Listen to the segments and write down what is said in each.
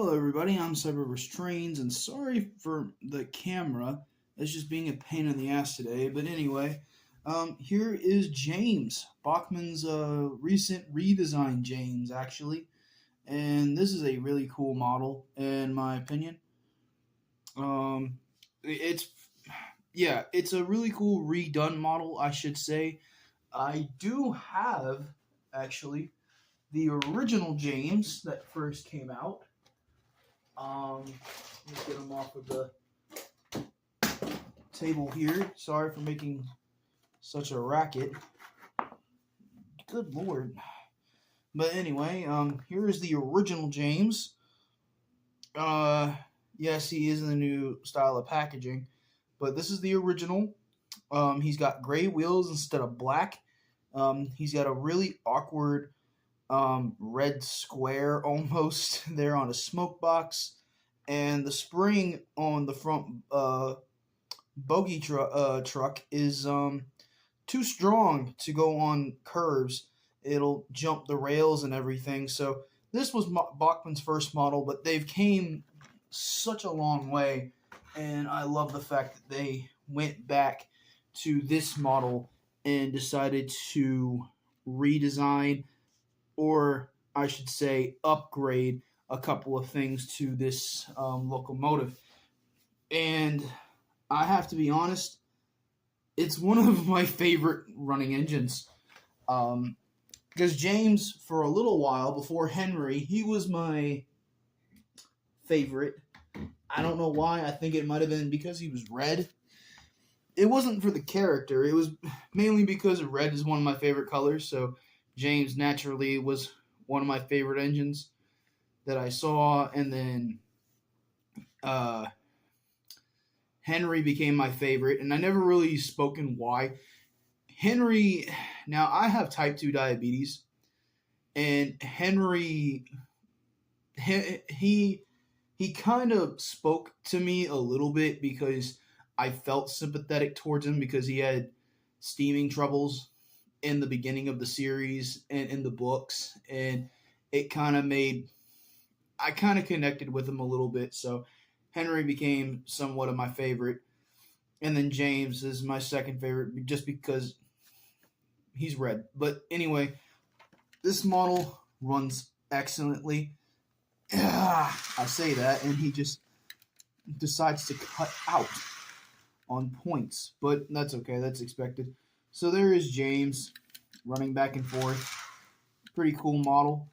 Hello everybody, I'm Cyber Restrains, and sorry for the camera. It's just being a pain in the ass today. But anyway, here is James, Bachmann's recent redesign James, actually. And this is a really cool model, in my opinion. Um, it's, yeah, it's a really cool redone model, I should say. I do have, actually, the original James that first came out. Let me get them off of the table here. Sorry for making such a racket. Good lord. But anyway, here is the original James. Yes, he is in the new style of packaging, but this is the original. He's got gray wheels instead of black. He's got a really awkward red square almost there on a smoke box, and the spring on the front bogey truck is too strong to go on curves. It'll jump the rails and everything. So this was Bachmann's first model, but they've came such a long way, and I love the fact that they went back to this model and decided to redesign, or I should say upgrade, a couple of things to this locomotive. And I have to be honest, it's one of my favorite running engines. Because James, for a little while before Henry, he was my favorite. I don't know why. I think it might have been because he was red. It wasn't for the character. It was mainly because red is one of my favorite colors. So James naturally was one of my favorite engines that I saw. And then Henry became my favorite. And I never really spoken why. Henry, now I have type 2 diabetes. And Henry, he kind of spoke to me a little bit because I felt sympathetic towards him because he had steaming troubles in the beginning of the series and in the books, and it kind of made, I kind of connected with him a little bit. So Henry became somewhat of my favorite, and then James is my second favorite just because he's red. But anyway, this model runs excellently. I say that, and he just decides to cut out on points, but that's okay. That's expected. So there is James running back and forth. Pretty cool model.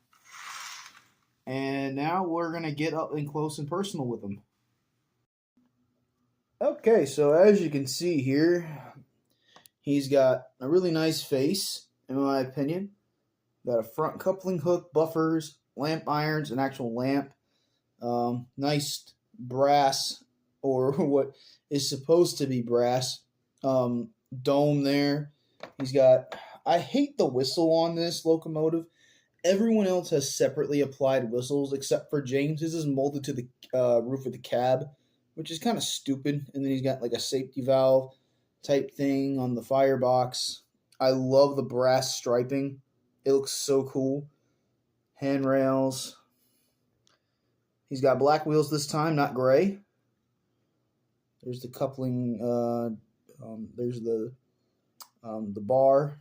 And now we're going to get up and close and personal with him. Okay, so as you can see here, he's got a really nice face, in my opinion. Got a front coupling hook, buffers, lamp irons, an actual lamp. Nice brass, or what is supposed to be brass, dome there. He's got, I hate the whistle on this locomotive. Everyone else has separately applied whistles except for James. His is molded to the roof of the cab, which is kind of stupid. And then he's got like a safety valve type thing on the firebox. I love the brass striping. It looks so cool. Handrails. He's got black wheels this time, not gray. There's the coupling. There's the bar,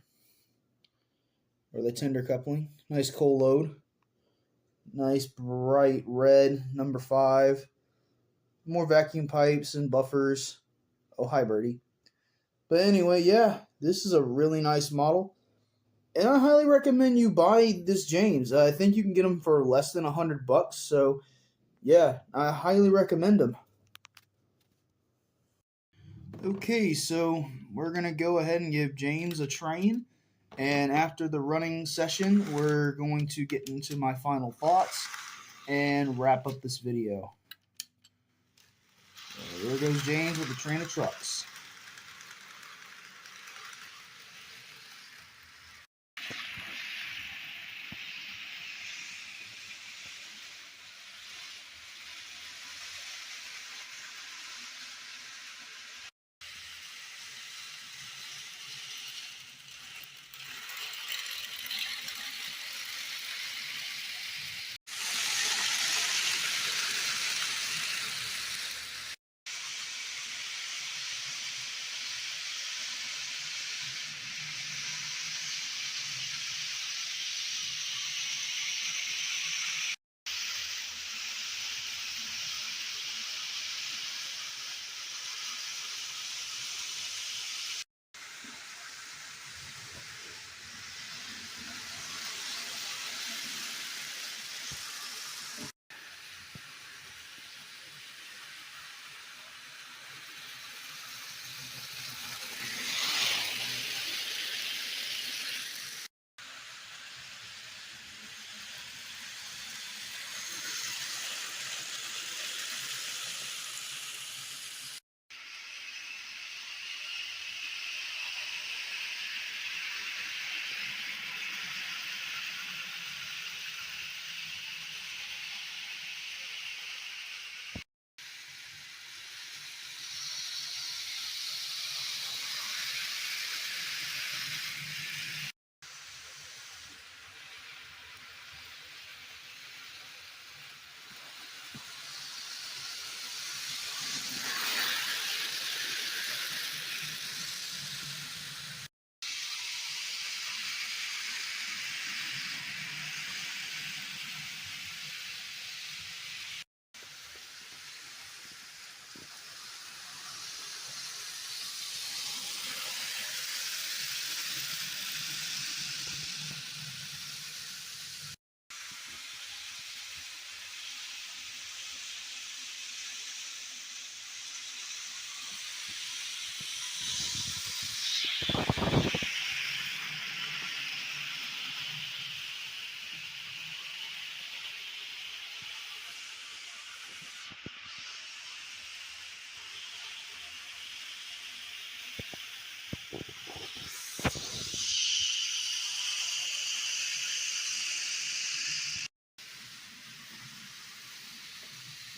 or the tender coupling. Nice coal load. Nice bright red number 5. More vacuum pipes and buffers. Oh, hi, birdie. But anyway, yeah, this is a really nice model. And I highly recommend you buy this James. I think you can get him for less than $100. So, yeah, I highly recommend him. Okay, so we're going to go ahead and give James a train. And after the running session, we're going to get into my final thoughts and wrap up this video. So there goes James with the train of trucks.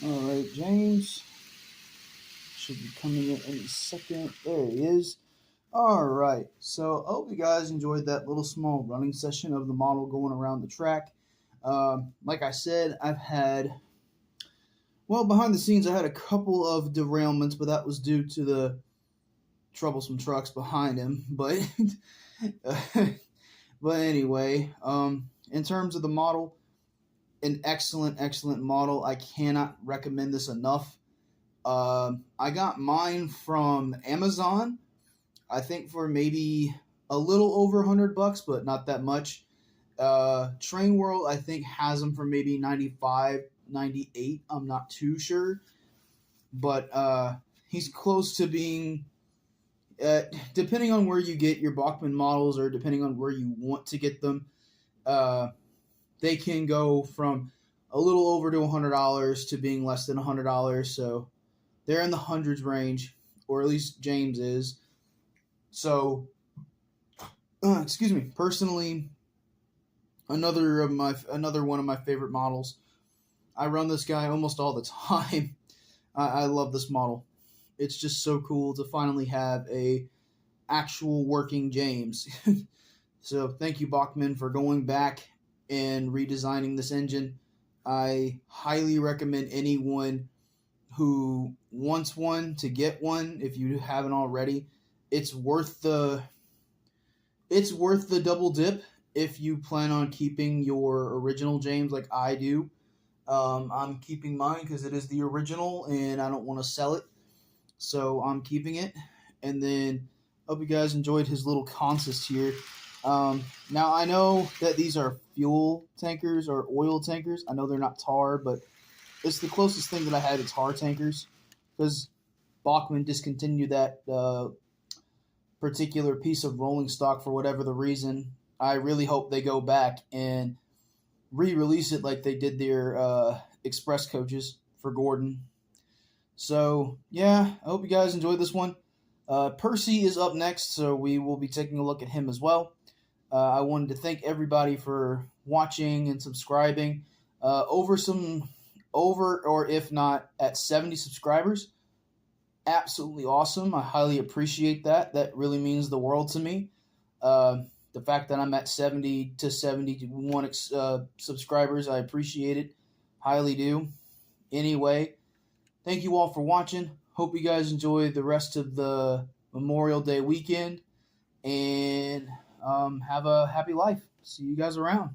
All right, James should be coming in any second. There he is. All right, so I hope you guys enjoyed that little small running session of the model going around the track. Like I said, behind the scenes, I had a couple of derailments, but that was due to the troublesome trucks behind him. But but anyway, in terms of the model, an excellent model. I cannot recommend this enough. I got mine from Amazon. I think for maybe a little over $100, but not that much. Train World, I think, has them for maybe 95, 98. I'm not too sure, but he's close to being. Depending on where you get your Bachmann models, or depending on where you want to get them, they can go from a little over to $100 to being less than $100. So they're in the hundreds range, or at least James is. So, excuse me. Personally, another one of my favorite models. I run this guy almost all the time. I love this model. It's just so cool to finally have a actual working James. So thank you, Bachmann, for going back and redesigning this engine. I highly recommend anyone who wants one to get one if you haven't already. It's worth the double dip if you plan on keeping your original James like I do. I'm keeping mine because it is the original and I don't want to sell it. So I'm keeping it. And then hope you guys enjoyed his little consist here. Now I know that these are fuel tankers or oil tankers. I know they're not tar, but it's the closest thing that I had to tar tankers, because Bachmann discontinued that particular piece of rolling stock for whatever the reason. I really hope they go back and re-release it like they did their express coaches for Gordon. So yeah, I hope you guys enjoyed this one. Percy is up next, so we will be taking a look at him as well. I wanted to thank everybody for watching and subscribing. Over or if not at 70 subscribers. Absolutely awesome. I highly appreciate that. That really means the world to me. The fact that I'm at 70 to 71 subscribers, I appreciate it. Highly do. Anyway, thank you all for watching. Hope you guys enjoy the rest of the Memorial Day weekend, and have a happy life. See you guys around.